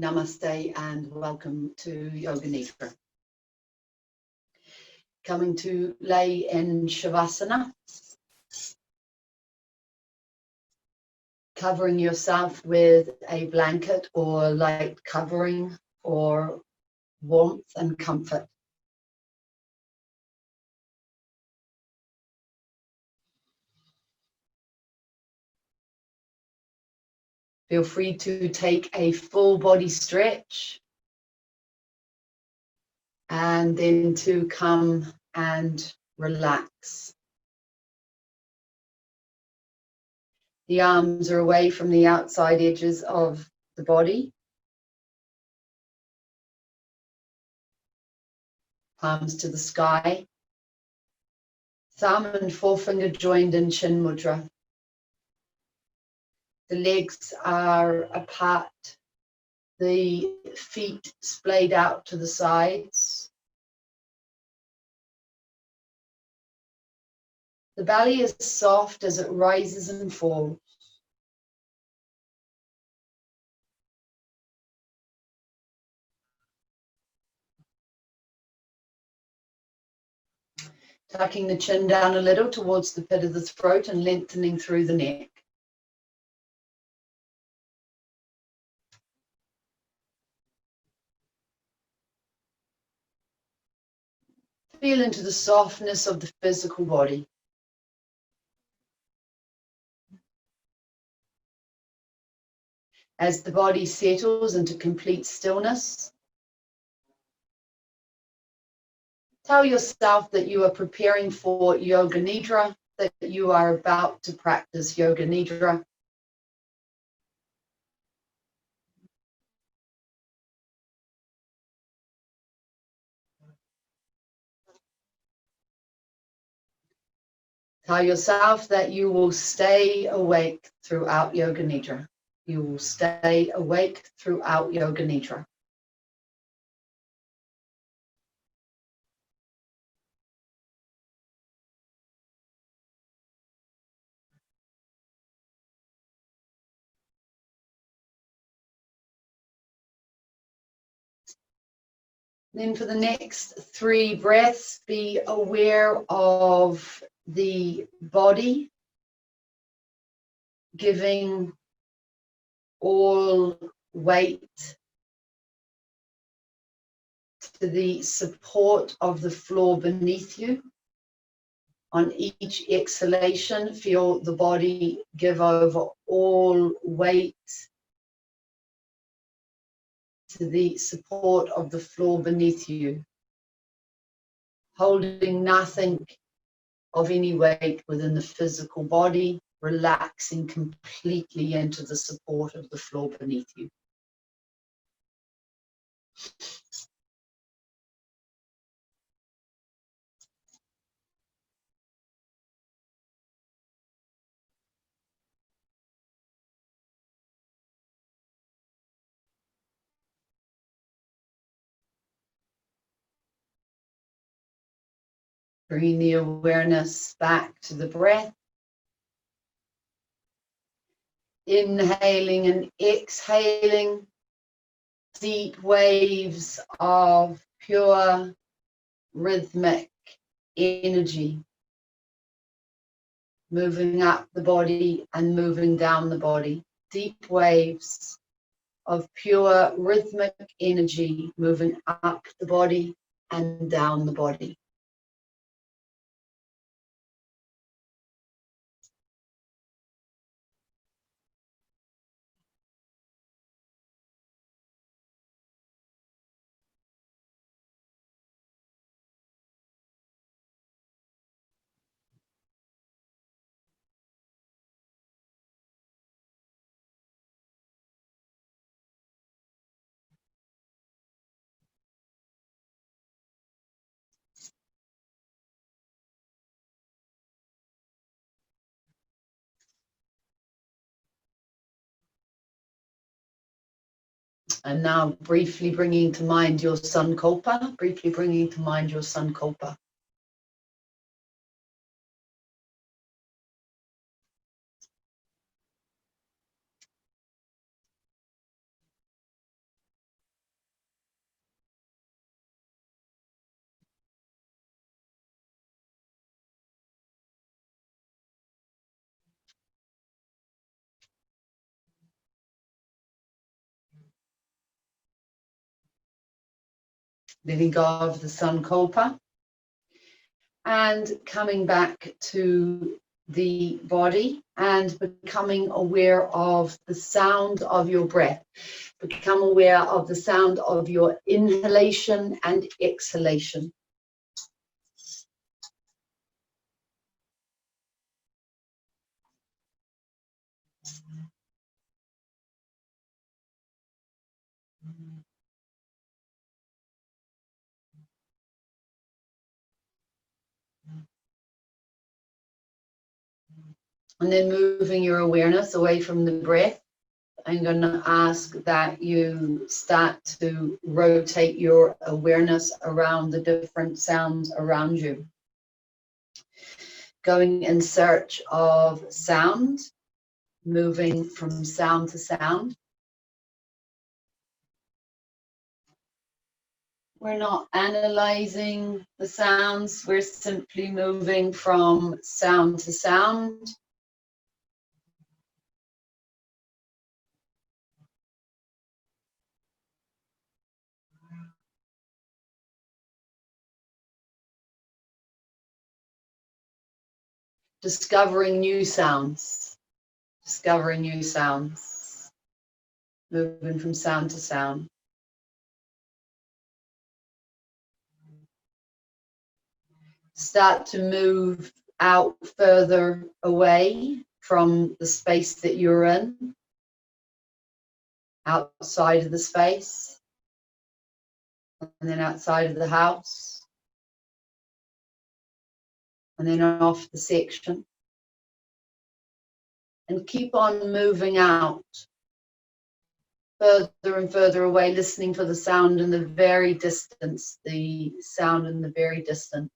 Namaste and welcome to Yoga Nidra. Coming to lay in Shavasana, covering yourself with a blanket or light covering for warmth and comfort. Feel free to take a full body stretch and then to come and relax. The arms are away from the outside edges of the body. Palms to the sky. Thumb and forefinger joined in Chin Mudra. The legs are apart. The feet splayed out to the sides. The belly is soft as it rises and falls. Tucking the chin down a little towards the pit of the throat and lengthening through the neck. Feel into the softness of the physical body. As the body settles into complete stillness, tell yourself that you are preparing for Yoga Nidra, that you are about to practice Yoga Nidra. Tell yourself that you will stay awake throughout Yoga Nidra. You will stay awake throughout Yoga Nidra. Then for the next 3 breaths, be aware of the body, giving all weight to the support of the floor beneath you. On each exhalation, feel the body give over all weight to the support of the floor beneath you, holding nothing of any weight within the physical body, relaxing completely into the support of the floor beneath you. Bring the awareness back to the breath. Inhaling and exhaling, deep waves of pure rhythmic energy, moving up the body and moving down the body. Deep waves of pure rhythmic energy moving up the body and down the body. And now briefly bringing to mind your Sankalpa, briefly bringing to mind your Sankalpa. letting go of the sankalpa, and coming back to the body and becoming aware of the sound of your breath. Become aware of the sound of your inhalation and exhalation. And then moving your awareness away from the breath, I'm going to ask that you start to rotate your awareness around the different sounds around you. Going in search of sound, moving from sound to sound. We're not analyzing the sounds, we're simply moving from sound to sound. Discovering new sounds, moving from sound to sound. Start to move out further away from the space that you're in, outside of the space, and then outside of the house, and then off the section. And keep on moving out, further and further away, listening for the sound in the very distance, the sound in the very distance.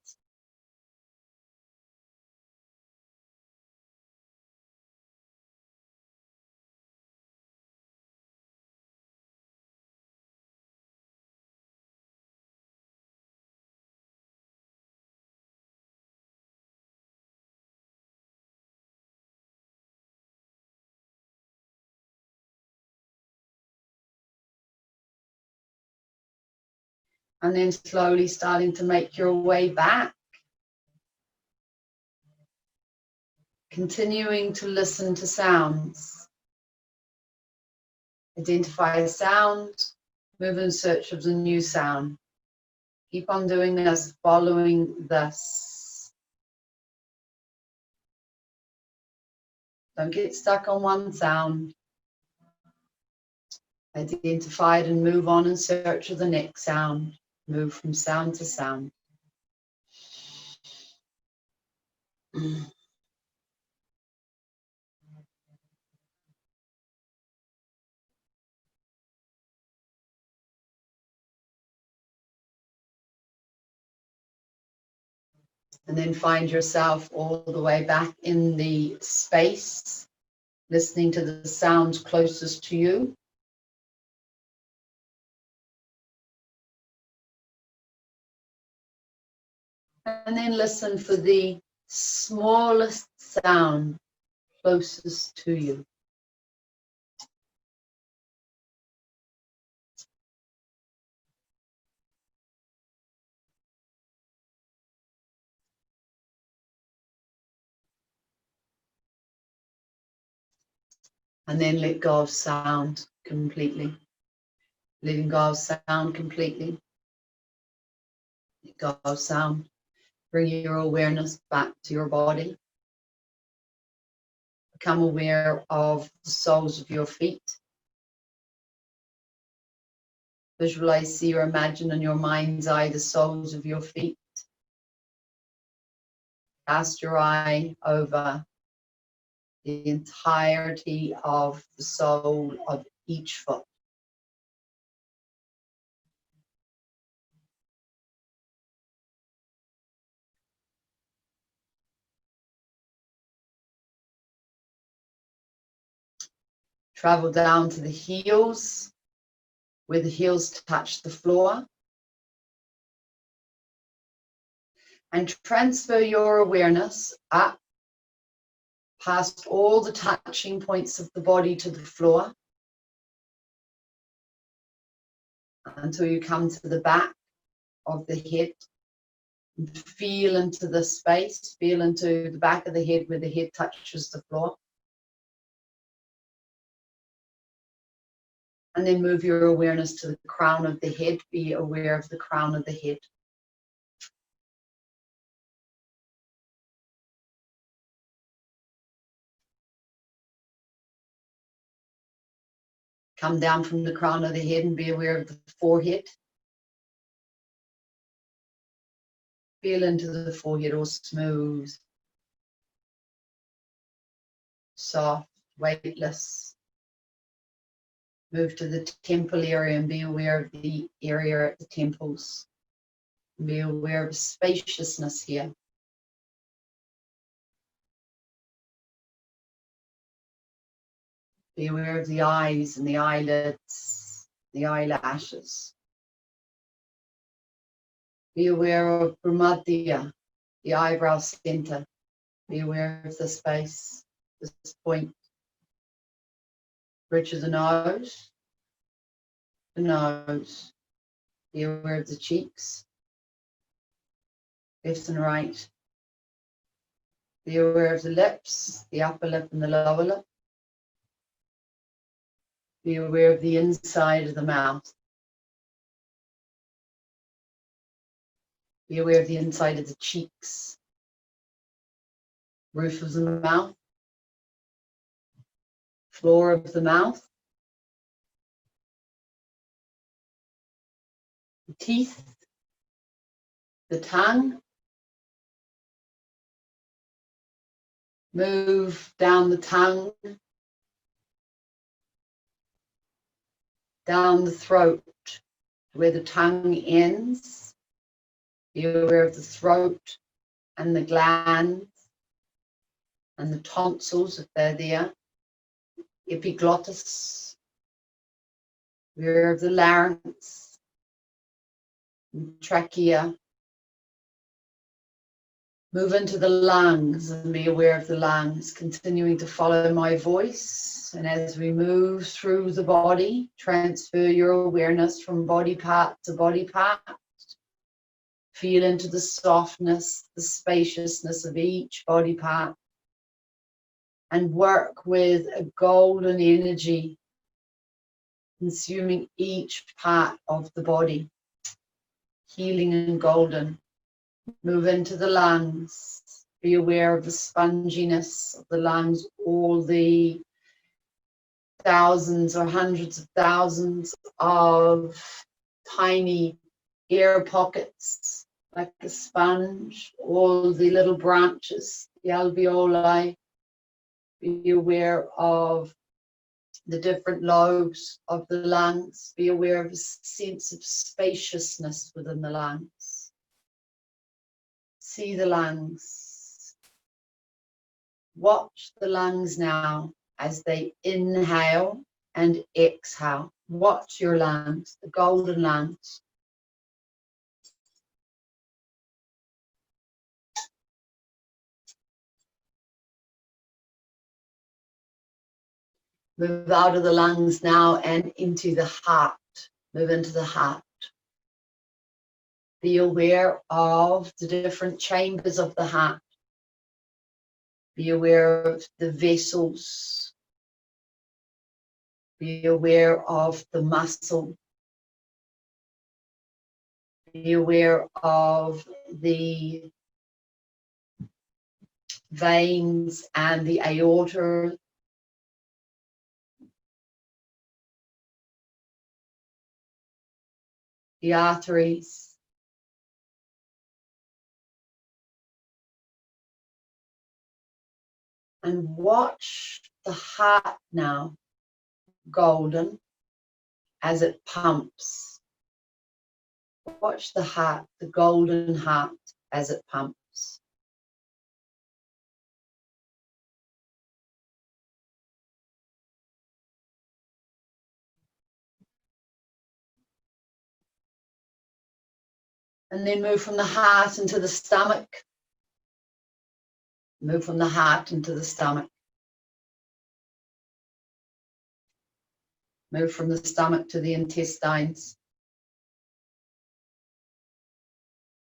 And then slowly starting to make your way back. Continuing to listen to sounds. Identify a sound, move in search of the new sound. Keep on doing this, following this. Don't get stuck on one sound. Identify it and move on in search of the next sound. Move from sound to sound. And then find yourself all the way back in the space, listening to the sounds closest to you. And then listen for the smallest sound closest to you. And then let go of sound completely. Letting go of sound completely. Let go of sound. Bring your awareness back to your body. Become aware of the soles of your feet. Visualize, see, or imagine in your mind's eye the soles of your feet. Cast your eye over the entirety of the sole of each foot. Travel down to the heels, where the heels touch the floor. And transfer your awareness up past all the touching points of the body to the floor until you come to the back of the head. And feel into the space, feel into the back of the head where the head touches the floor. And then move your awareness to the crown of the head. Be aware of the crown of the head. Come down from the crown of the head and be aware of the forehead. Feel into the forehead, all smooth, soft, weightless. Move to the temple area and be aware of the area at the temples. Be aware of spaciousness here. Be aware of the eyes and the eyelids, the eyelashes. Be aware of Brahmadya, the eyebrow center. Be aware of the space, this point. Bridge of the nose. The nose. Be aware of the cheeks, left and right. Be aware of the lips, the upper lip and the lower lip. Be aware of the inside of the mouth. Be aware of the inside of the cheeks, roof of the mouth, floor of the mouth, the teeth, the tongue. Move down the tongue, down the throat, where the tongue ends. Be aware of the throat and the glands and the tonsils if they're there. Epiglottis. Be aware of the larynx, trachea. Move into the lungs and be aware of the lungs, continuing to follow my voice. And as we move through the body, transfer your awareness from body part to body part. Feel into the softness, the spaciousness of each body part. And work with a golden energy, consuming each part of the body. Healing and golden. Move into the lungs. Be aware of the sponginess of the lungs, all the thousands or hundreds of thousands of tiny air pockets, like a sponge, all the little branches, the alveoli. Be aware of the different lobes of the lungs. Be aware of a sense of spaciousness within the lungs. See the lungs. Watch the lungs now as they inhale and exhale. Watch your lungs, the golden lungs. Move out of the lungs now and into the heart. Move into the heart. Be aware of the different chambers of the heart. Be aware of the vessels. Be aware of the muscle. Be aware of the veins and the aorta. The arteries. And watch the heart now, golden, as it pumps. Watch the heart, the golden heart, as it pumps. And then move from the heart into the stomach. Move from the heart into the stomach. Move from the stomach to the intestines.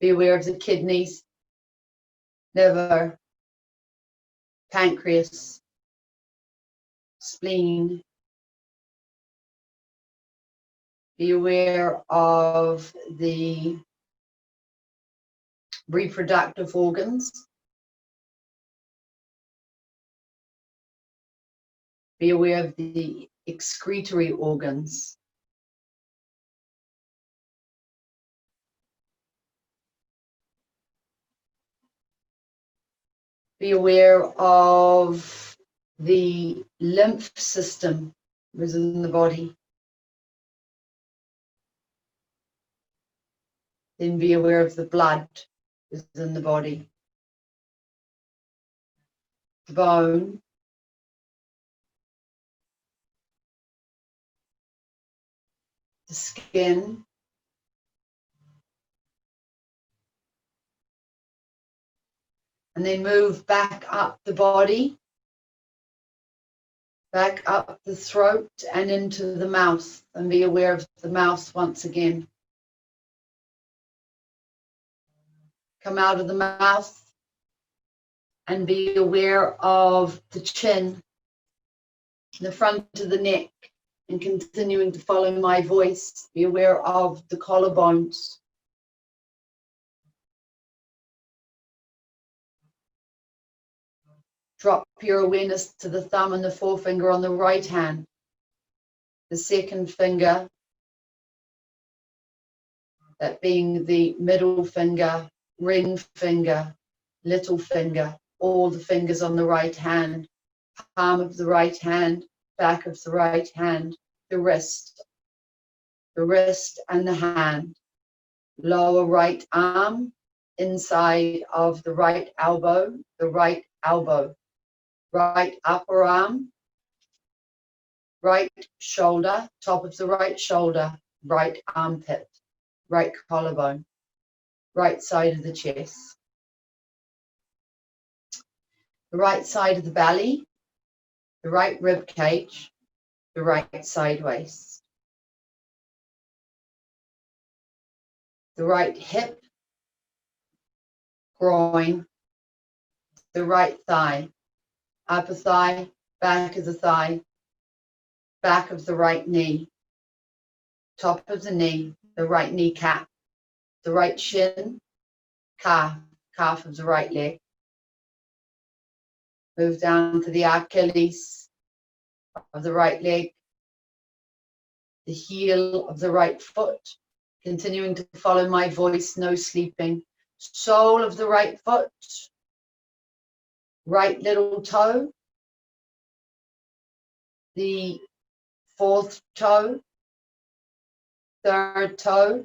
Be aware of the kidneys, liver, pancreas, spleen. Be aware of the reproductive organs. Be aware of the excretory organs. Be aware of the lymph system within the body. Then be aware of the blood within the body. The bone. The skin. And then move back up the body, back up the throat and into the mouth, and be aware of the mouth once again. Come out of the mouth and be aware of the chin, the front of the neck, and continuing to follow my voice, be aware of the collarbones. Drop your awareness to the thumb and the forefinger on the right hand, the second finger, that being the middle finger, ring finger, little finger, all the fingers on the right hand, palm of the right hand, back of the right hand, the wrist and the hand, lower right arm, inside of the right elbow, right upper arm, right shoulder, top of the right shoulder, right armpit, right collarbone, right side of the chest, the right side of the belly, the right rib cage, the right side waist, the right hip, groin, the right thigh, upper thigh, back of the thigh, back of the right knee, top of the knee, the right kneecap, the right shin, calf of the right leg. Move down to the Achilles of the right leg, the heel of the right foot, continuing to follow my voice, no sleeping. Sole of the right foot, right little toe, the fourth toe, third toe,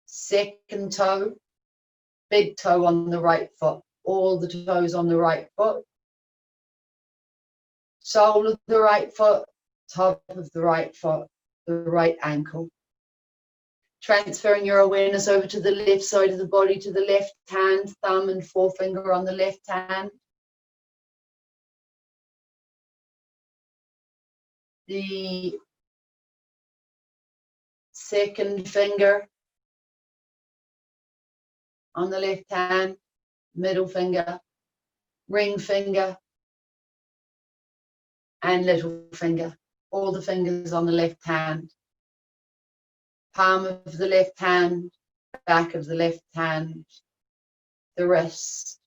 second toe, big toe on the right foot, all the toes on the right foot, sole of the right foot, top of the right foot, the right ankle. Transferring your awareness over to the left side of the body, to the left hand, thumb and forefinger on the left hand. The second finger on the left hand, middle finger, ring finger, and little finger. All the fingers on the left hand. Palm of the left hand, back of the left hand, the wrist,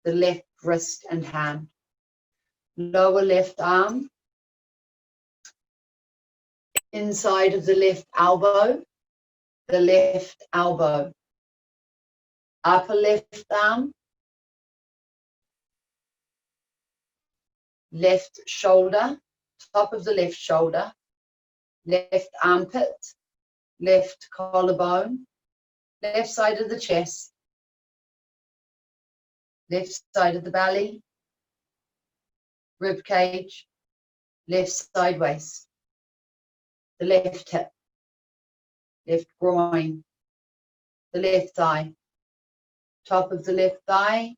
the left wrist and hand. Lower left arm, inside of the left elbow, the left elbow. Upper left arm, left shoulder, top of the left shoulder, left armpit, left collarbone, left side of the chest, left side of the belly, rib cage, left side waist, the left hip, left groin, the left thigh, top of the left thigh,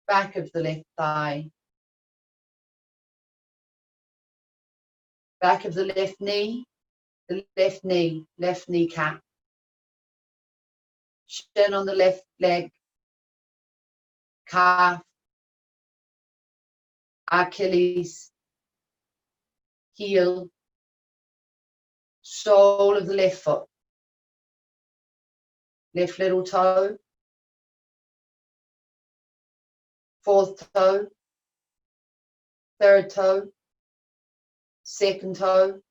back of the left thigh, back of the left knee, left kneecap, shin on the left leg, calf, Achilles, heel, sole of the left foot, left little toe, fourth toe, third toe, second toe,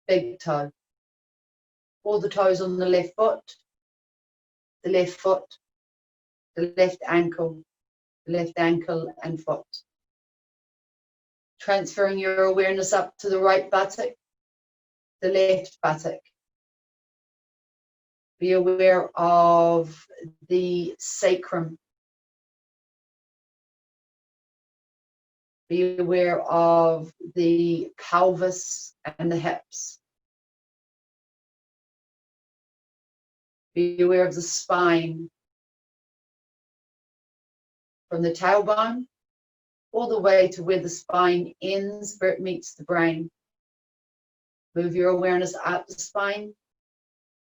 big toe. All the toes on the left foot, the left foot, the left ankle and foot. Transferring your awareness up to the right buttock, the left buttock. Be aware of the sacrum. Be aware of the pelvis and the hips. Be aware of the spine, from the tailbone all the way to where the spine ends, where it meets the brain. Move your awareness up the spine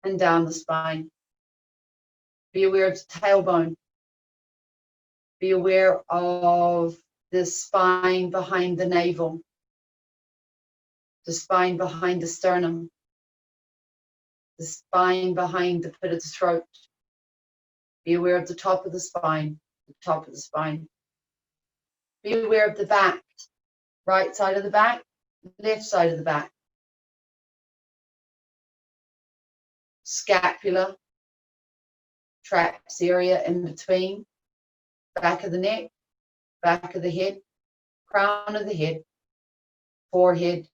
and down the spine. Be aware of the tailbone. Be aware of the spine behind the navel, the spine behind the sternum, the spine behind the pit of the throat. Be aware of the top of the spine, the top of the spine. Be aware of the back, right side of the back, left side of the back. Scapula, traps area in between, back of the neck, back of the head, crown of the head, forehead,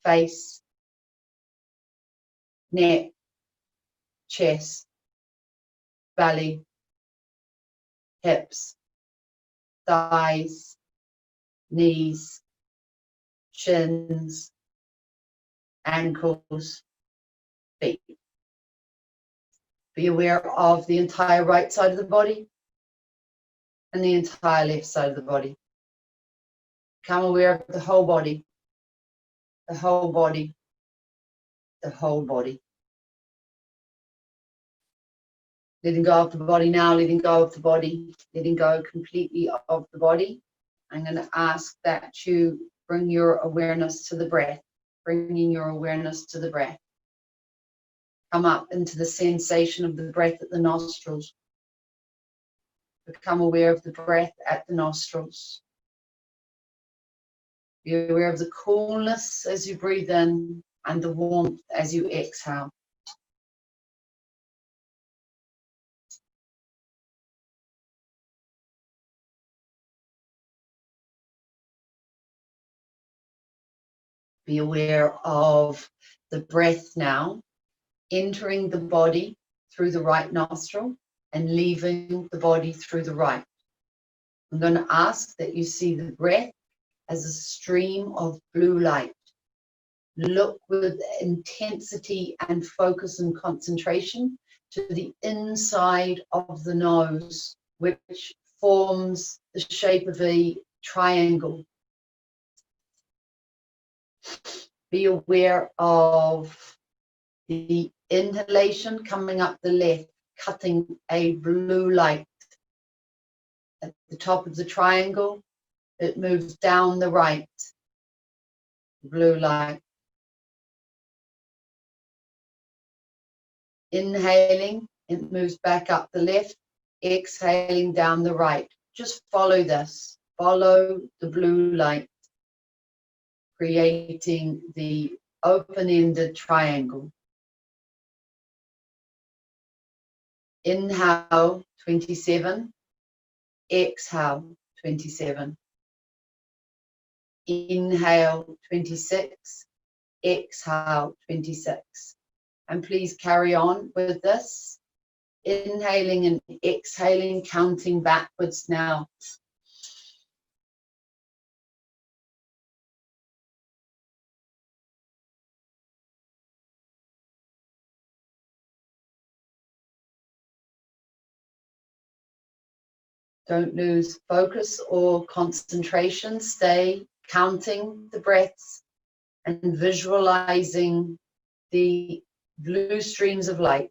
face, neck, chest, belly, hips, thighs, knees, shins, ankles, feet. Be aware of the entire right side of the body and the entire left side of the body. Become aware of the whole body, the whole body, the whole body. Letting go of the body now, letting go of the body, letting go completely of the body. I'm going to ask that you bring your awareness to the breath, bringing your awareness to the breath. Come up into the sensation of the breath at the nostrils. Become aware of the breath at the nostrils. Be aware of the coolness as you breathe in and the warmth as you exhale. Be aware of the breath now, entering the body through the right nostril and leaving the body through the right. I'm going to ask that you see the breath as a stream of blue light. Look with intensity and focus and concentration to the inside of the nose, which forms the shape of a triangle. Be aware of the inhalation coming up the left, cutting a blue light. At the top of the triangle, it moves down the right, blue light. Inhaling, it moves back up the left, exhaling down the right. Just follow this, follow the blue light, creating the open-ended triangle. Inhale, 27. Exhale, 27. Inhale, 26. Exhale, 26. And please carry on with this. Inhaling and exhaling, counting backwards now. Don't lose focus or concentration. Stay counting the breaths and visualizing the blue streams of light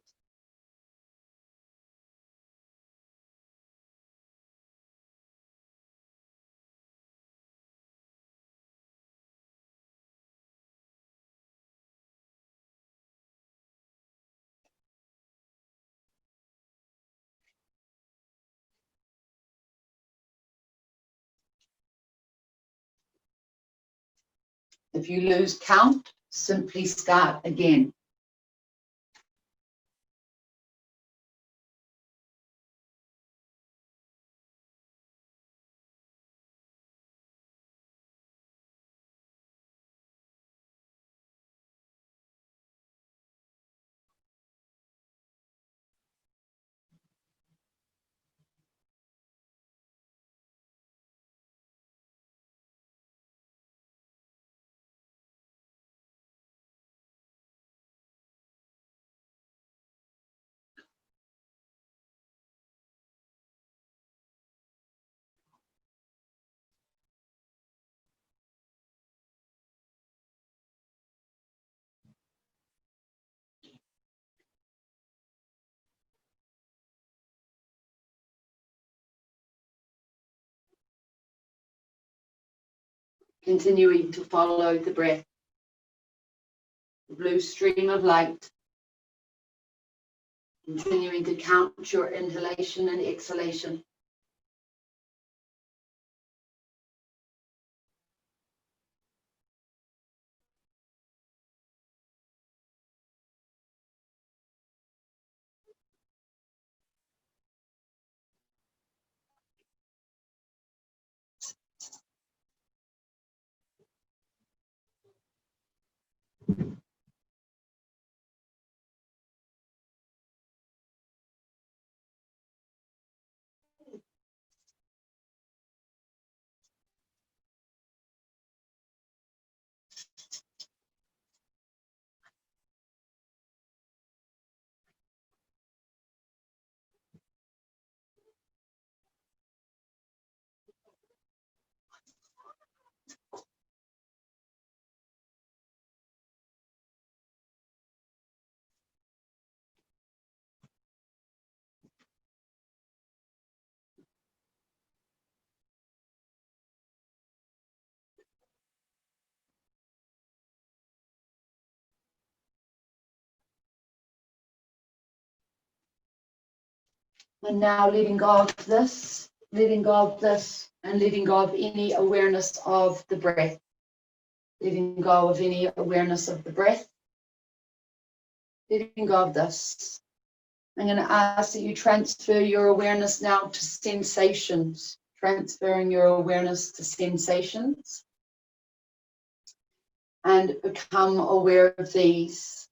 If you lose count, simply start again. Continuing to follow the breath, the blue stream of light. Continuing to count your inhalation and exhalation. And now letting go of this, letting go of this, and letting go of any awareness of the breath. Letting go of any awareness of the breath. Letting go of this. I'm going to ask that you transfer your awareness now to sensations. Transferring your awareness to sensations. And become aware of these.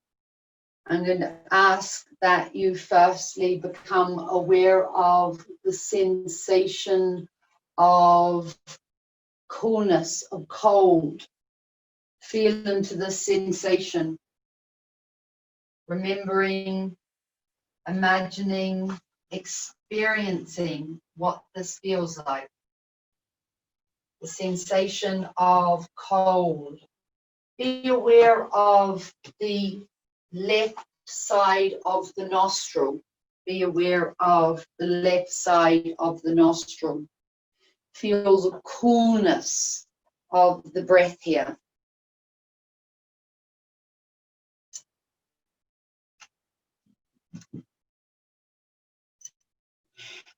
I'm going to ask that you firstly become aware of the sensation of coolness, of cold. Feel into this sensation. Remembering, imagining, experiencing what this feels like. The sensation of cold. Be aware of the left side of the nostril. Be aware of the left side of the nostril. Feel the coolness of the breath here.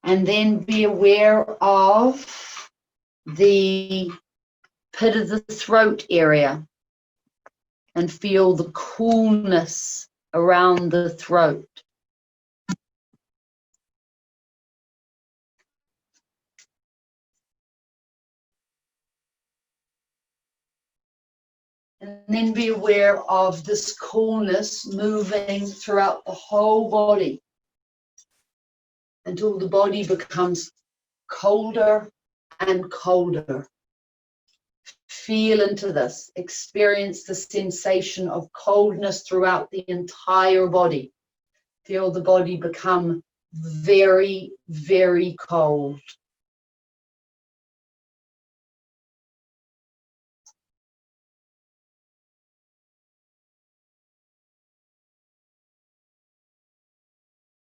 And then be aware of the pit of the throat area and feel the coolness around the throat. And then be aware of this coolness moving throughout the whole body until the body becomes colder and colder. Feel into this. Experience the sensation of coldness throughout the entire body. Feel the body become very, very cold.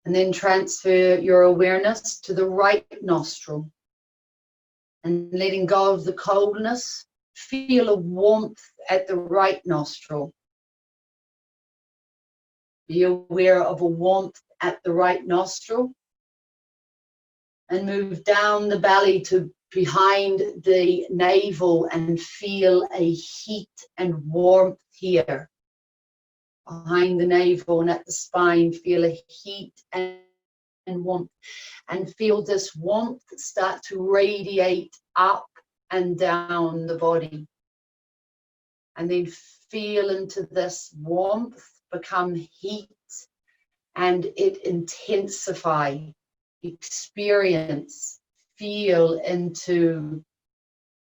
And then transfer your awareness to the right nostril. And letting go of the coldness, feel a warmth at the right nostril. Be aware of a warmth at the right nostril. And move down the belly to behind the navel and feel a heat and warmth here. Behind the navel and at the spine, feel a heat and warmth. And feel this warmth start to radiate up and down the body. And then feel into this warmth become heat and it intensify. Experience, feel into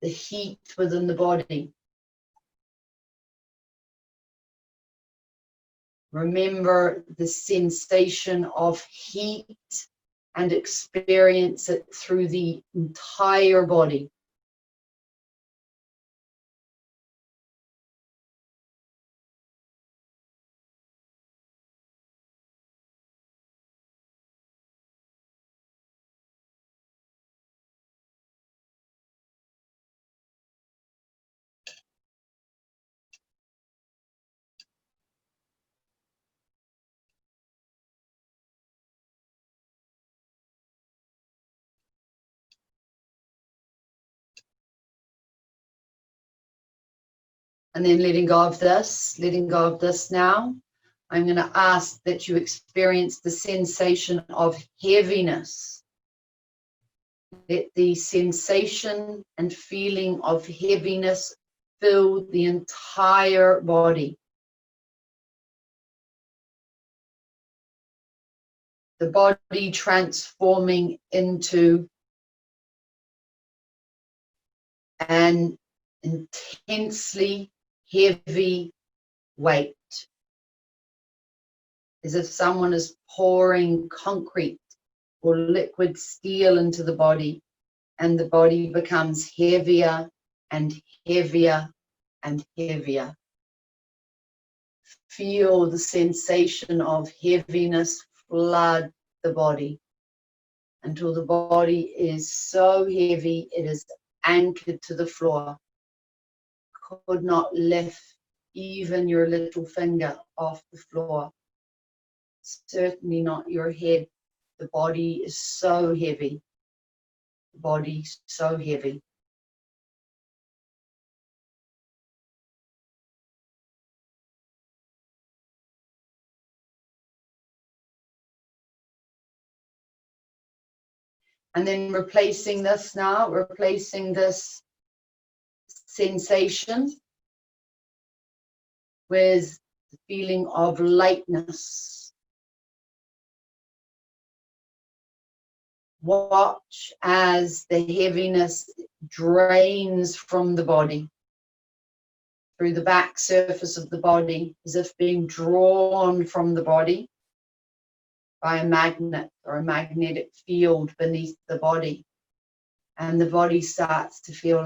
the heat within the body. Remember the sensation of heat and experience it through the entire body. And then letting go of this now. I'm going to ask that you experience the sensation of heaviness. Let the sensation and feeling of heaviness fill the entire body. The body transforming into an intensely heavy weight, as if someone is pouring concrete or liquid steel into the body, and the body becomes heavier and heavier and heavier. Feel the sensation of heaviness flood the body until the body is so heavy it is anchored to the floor. Could not lift even your little finger off the floor. Certainly not your head. The body is so heavy. The body so heavy. And then replacing this sensation with the feeling of lightness. Watch as the heaviness drains from the body through the back surface of the body, as if being drawn from the body by a magnet or a magnetic field beneath the body. And the body starts to feel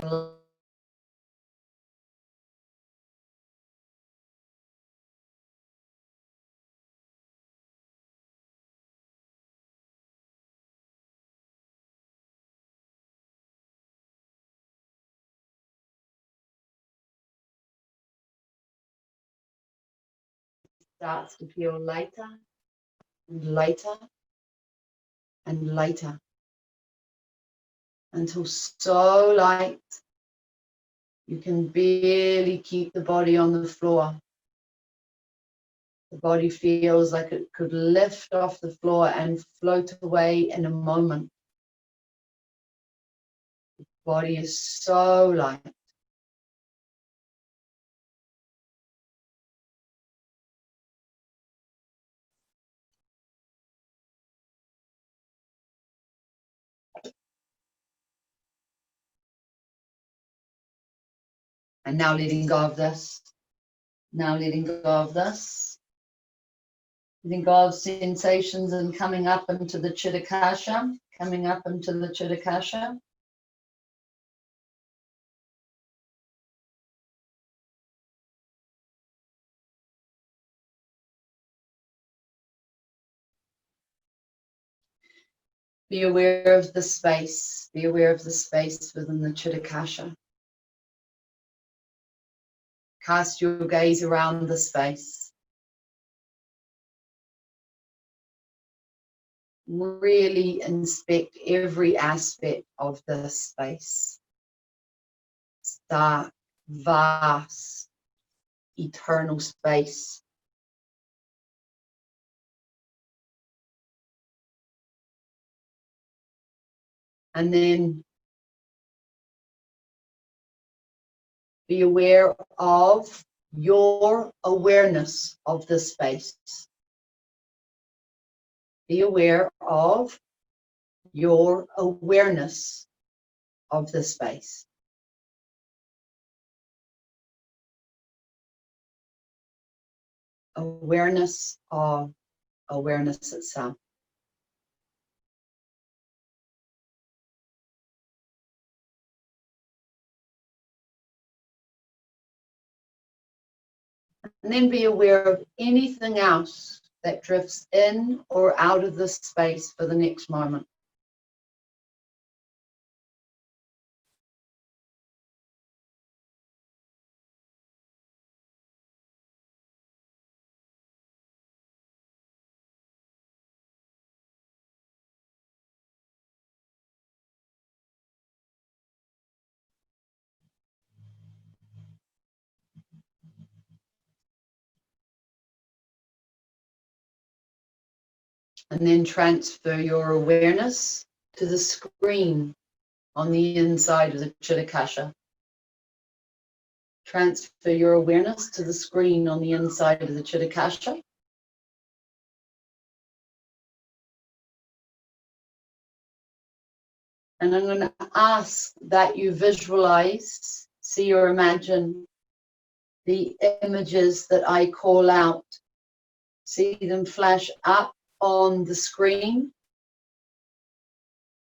lighter and lighter and lighter until so light you can barely keep the body on the floor. The body feels like it could lift off the floor and float away in a moment. The body is so light. And now letting go of this. Now letting go of this. Letting go of sensations and coming up into the Chitta-kasha. Coming up into the Chitta-kasha. Be aware of the space. Be aware of the space within the Chitta-kasha. Cast your gaze around the space. really inspect every aspect of this space. It's dark, vast, eternal space. And then be aware of your awareness of the space. Be aware of your awareness of the space. Awareness of awareness itself. And then be aware of anything else that drifts in or out of this space for the next moment. And then transfer your awareness to the screen on the inside of the Chitakasha. Transfer your awareness to the screen on the inside of the Chitakasha. And I'm going to ask that you visualize, see or imagine the images that I call out. See them flash up on the screen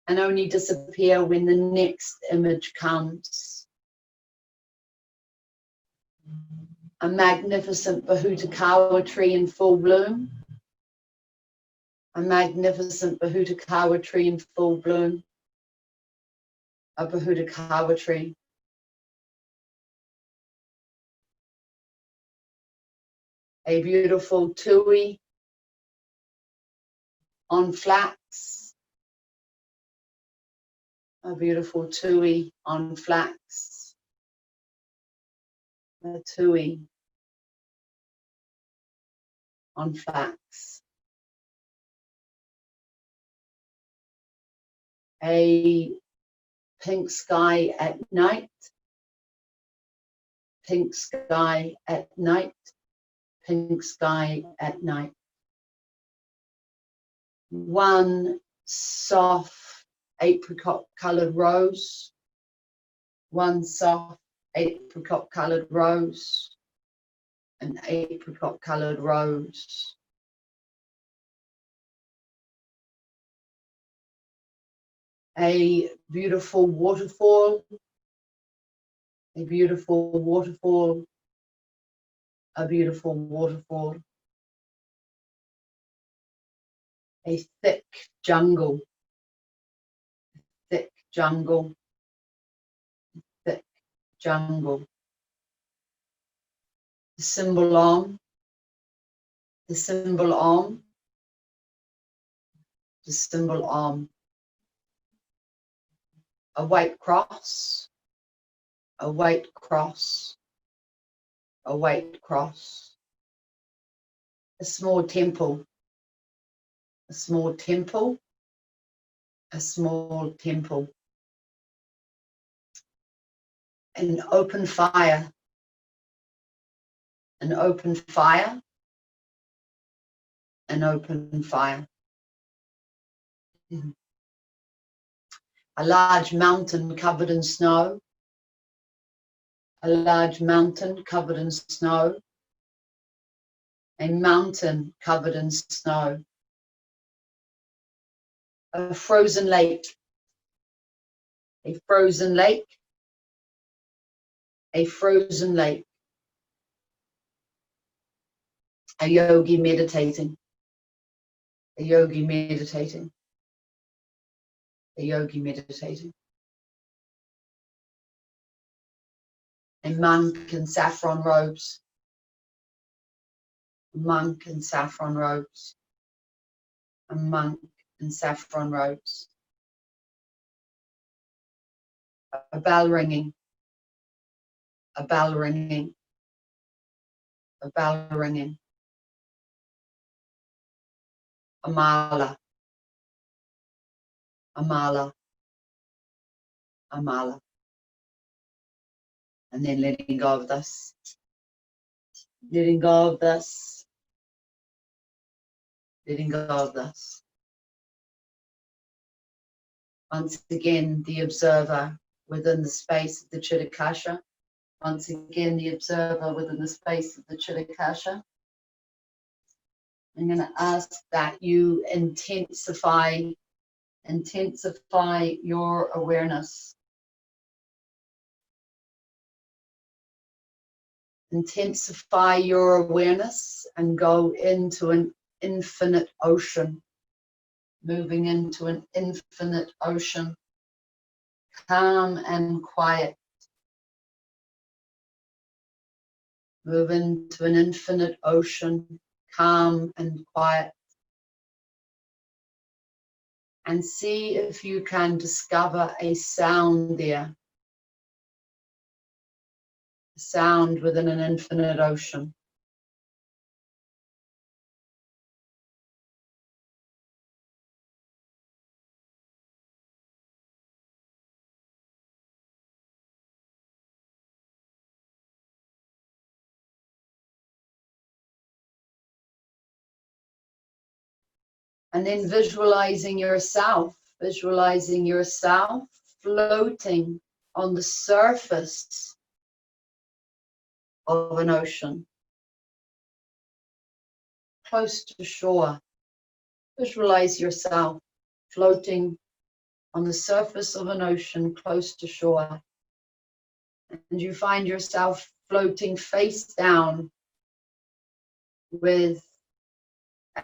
and only disappear when the next image comes. A magnificent Bahutakawa tree in full bloom. A magnificent Bahutakawa tree in full bloom. A Bahutakawa tree. A beautiful tui on flax. A beautiful tui on flax. A tui on flax. A pink sky at night. Pink sky at night. Pink sky at night. One soft apricot colored rose. One soft apricot colored rose. An apricot colored rose. A beautiful waterfall. A beautiful waterfall. A beautiful waterfall. A thick jungle. Thick jungle. Thick jungle. The symbol Om. The symbol Om. The symbol Om. A white cross. A white cross. A white cross. A small temple. A small temple. A small temple. An open fire. An open fire. An open fire. A large mountain covered in snow. A large mountain covered in snow. A mountain covered in snow. A frozen lake. A frozen lake. A frozen lake. A yogi meditating. A yogi meditating. A yogi meditating. A monk in saffron robes. A monk in saffron robes. A monk and saffron rose. A bell ringing, a bell ringing, a bell ringing. A mala, a mala, a mala. And then letting go of this, letting go of this, letting go of this. Once again, the observer within the space of the Chitakasha. Once again, the observer within the space of the Chitakasha. I'm going to ask that you intensify your awareness. Intensify your awareness and go into an infinite ocean. Moving into an infinite ocean. Calm and quiet. Move into an infinite ocean. Calm and quiet. And see if you can discover a sound there. A sound within an infinite ocean. And then visualizing yourself floating on the surface of an ocean, close to shore. Visualize yourself floating on the surface of an ocean, close to shore. And you find yourself floating face down with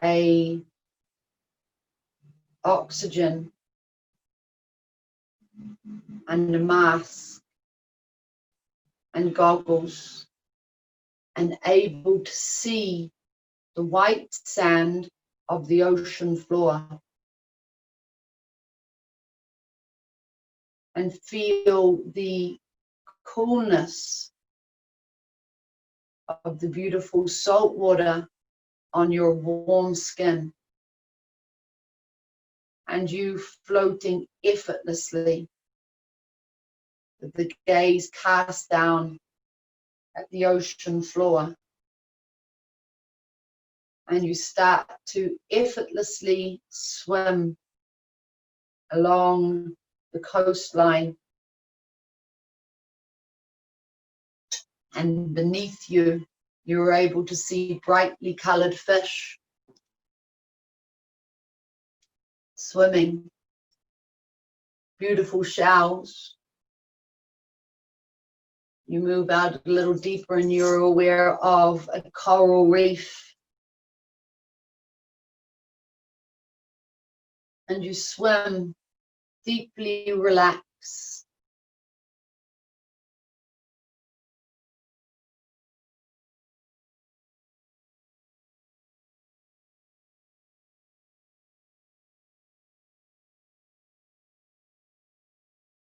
a oxygen and a mask and goggles, and able to see the white sand of the ocean floor and feel the coolness of the beautiful salt water on your warm skin, and you floating effortlessly with the gaze cast down at the ocean floor. And you start to effortlessly swim along the coastline, and beneath you, you're able to see brightly colored fish swimming, beautiful shells. You move out a little deeper and you're aware of a coral reef. And you swim deeply relaxed.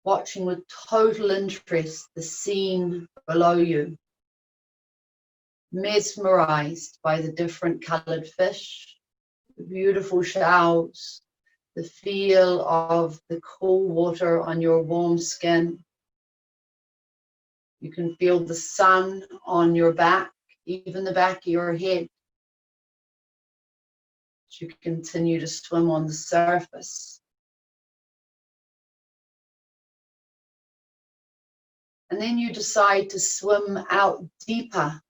Watching with total interest the scene below you. Mesmerized by the different colored fish, the beautiful shells, the feel of the cool water on your warm skin. You can feel the sun on your back, even the back of your head. As you continue to swim on the surface. And then you decide to swim out deeper,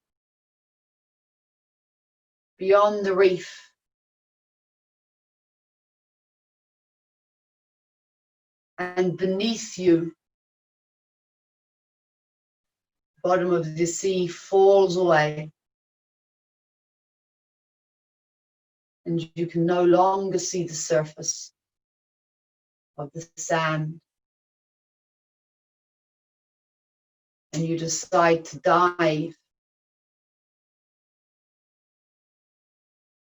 beyond the reef. And beneath you, the bottom of the sea falls away. And you can no longer see the surface of the sand. And you decide to dive.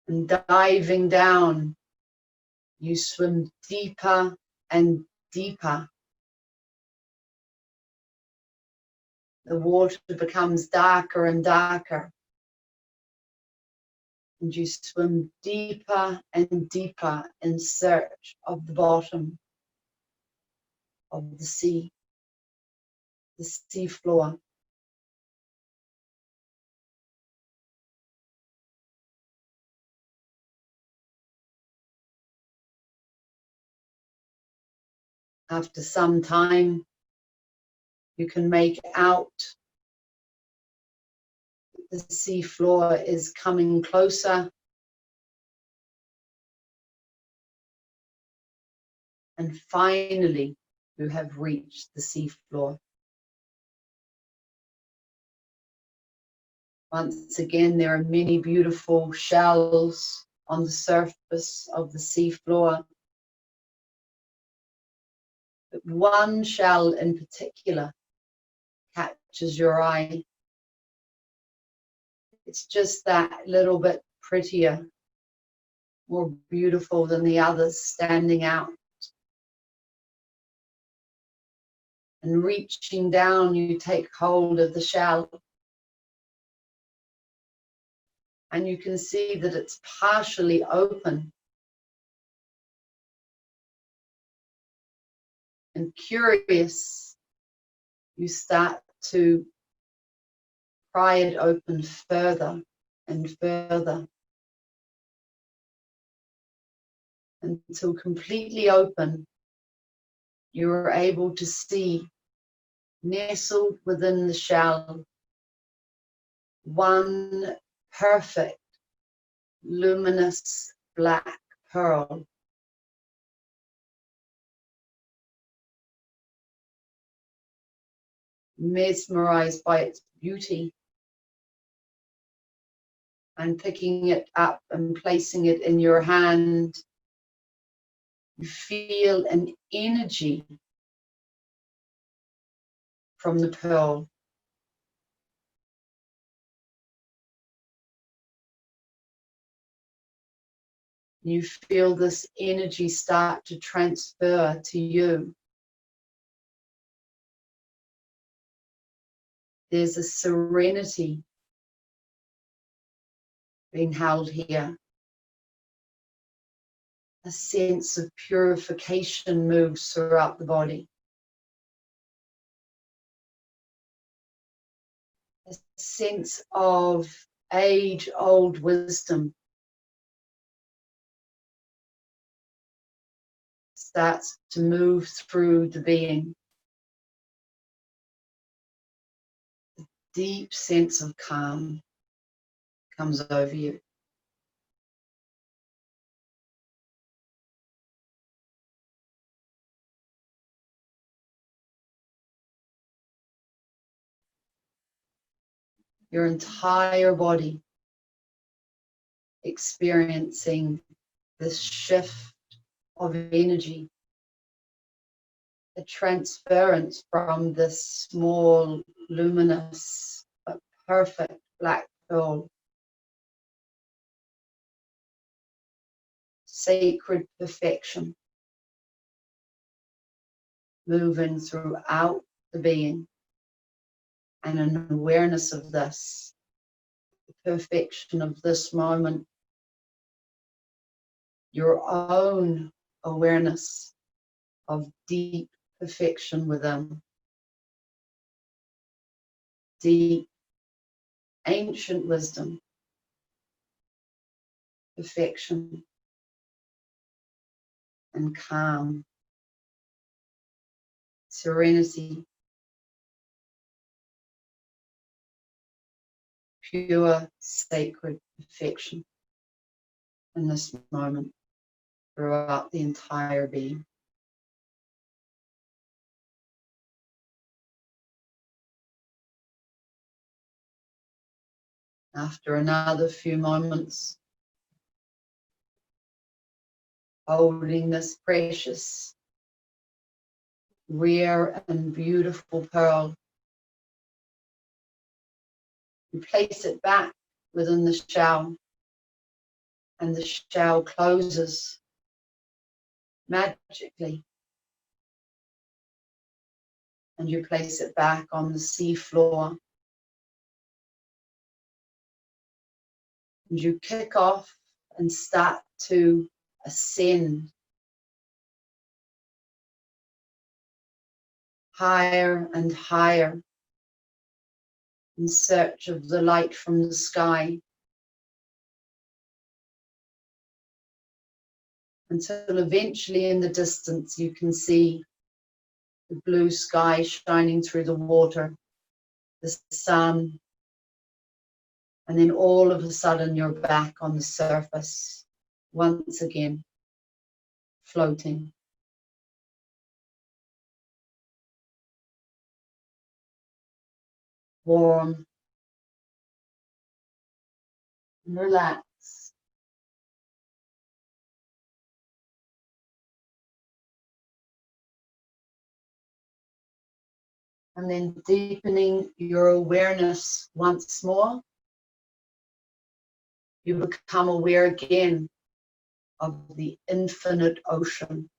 And diving down, You swim deeper and deeper. The water becomes darker and darker. And you swim deeper and deeper in search of the bottom of the sea floor. After some time, you can make out the sea floor is coming closer, and finally you have reached the sea floor. Once again, there are many beautiful shells on the surface of the sea floor. But one shell in particular catches your eye. It's just that little bit prettier, more beautiful than the others, standing out. And reaching down, you take hold of the shell. And you can see that it's partially open. And curious, you start to pry it open further and further until completely open, you are able to see, nestled within the shell, one perfect, luminous black pearl. Mesmerized by its beauty, and picking it up and placing it in your hand, you feel an energy from the pearl. You feel this energy start to transfer to you. There's a serenity being held here. A sense of purification moves throughout the body. A sense of age-old wisdom starts to move through the being. A deep sense of calm comes over you. Your entire body experiencing this shift of energy, a transference from this small, luminous, but perfect black pearl. Sacred perfection moving throughout the being, and an awareness of this, the perfection of this moment, your own awareness of deep perfection within, deep ancient wisdom, perfection, and calm, serenity, pure sacred perfection in this moment throughout the entire being. After another few moments, holding this precious, rare and beautiful pearl, you place it back within the shell, and the shell closes, magically, and you place it back on the sea floor. And you kick off and start to ascend higher and higher in search of the light from the sky, until eventually in the distance you can see the blue sky shining through the water, the sun, and then all of a sudden you're back on the surface once again, floating. Warm and relaxed. And then deepening your awareness once more, you become aware again of the infinite ocean.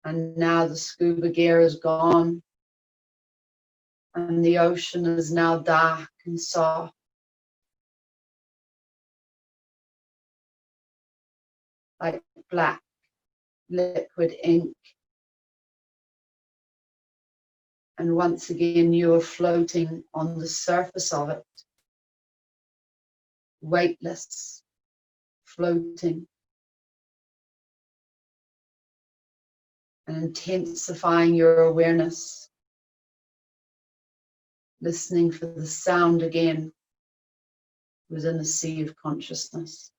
And now the scuba gear is gone, and the ocean is now dark and soft. Like black liquid ink. And once again, you are floating on the surface of it, weightless, floating, and intensifying your awareness, listening for the sound again within the sea of consciousness.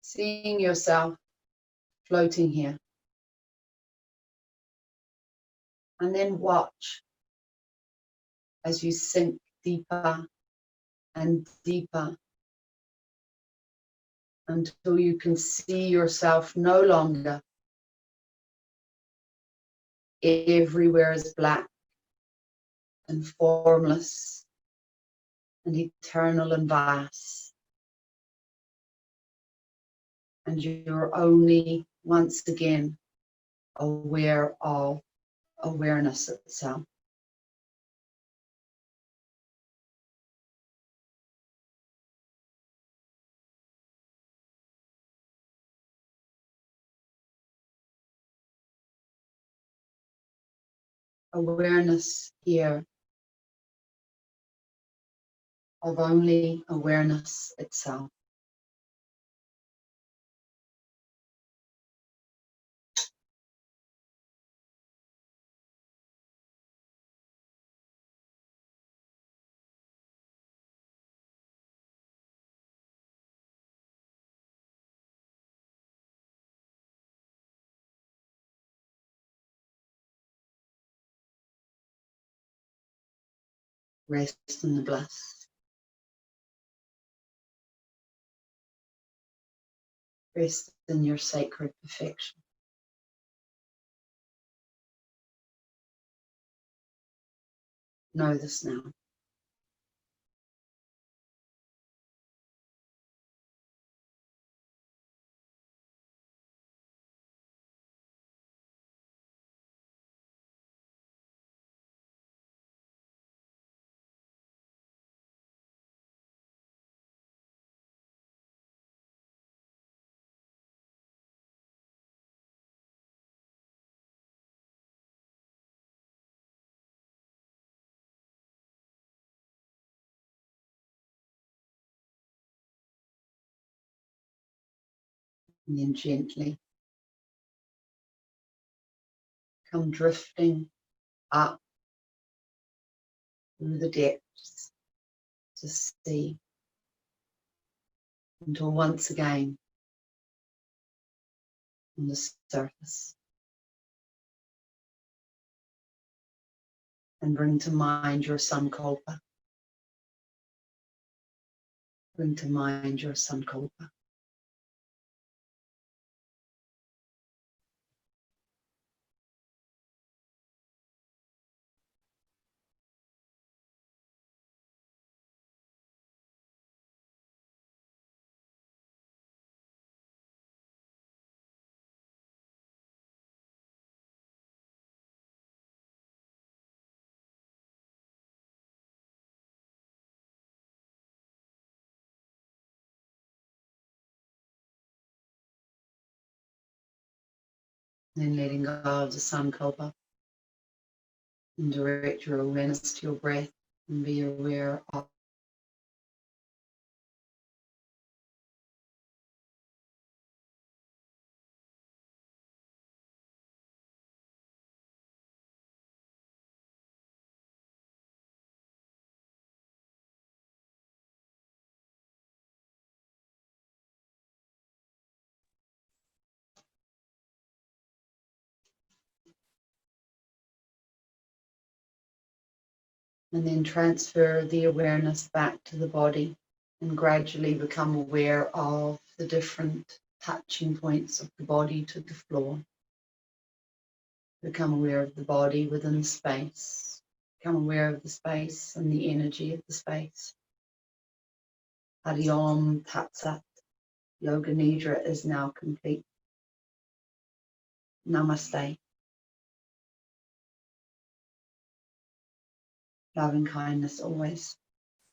Seeing yourself floating here. And then watch as you sink deeper and deeper until you can see yourself no longer. Everywhere is black and formless and eternal and vast. And you're only once again aware of awareness itself. Awareness here of only awareness itself. Rest in the bliss. Rest in your sacred perfection. Know this now. And then gently come drifting up through the depths to sea until once again on the surface. And bring to mind your Sankalpa. Bring to mind your Sankalpa. Then letting go of the Sankalpa and direct your awareness to your breath and be aware of and then transfer the awareness back to the body and gradually become aware of the different touching points of the body to the floor. Become aware of the body within space. Become aware of the space and the energy of the space. Hari Om Tat Sat. Yoga Nidra is now complete. Namaste. Love and kindness always.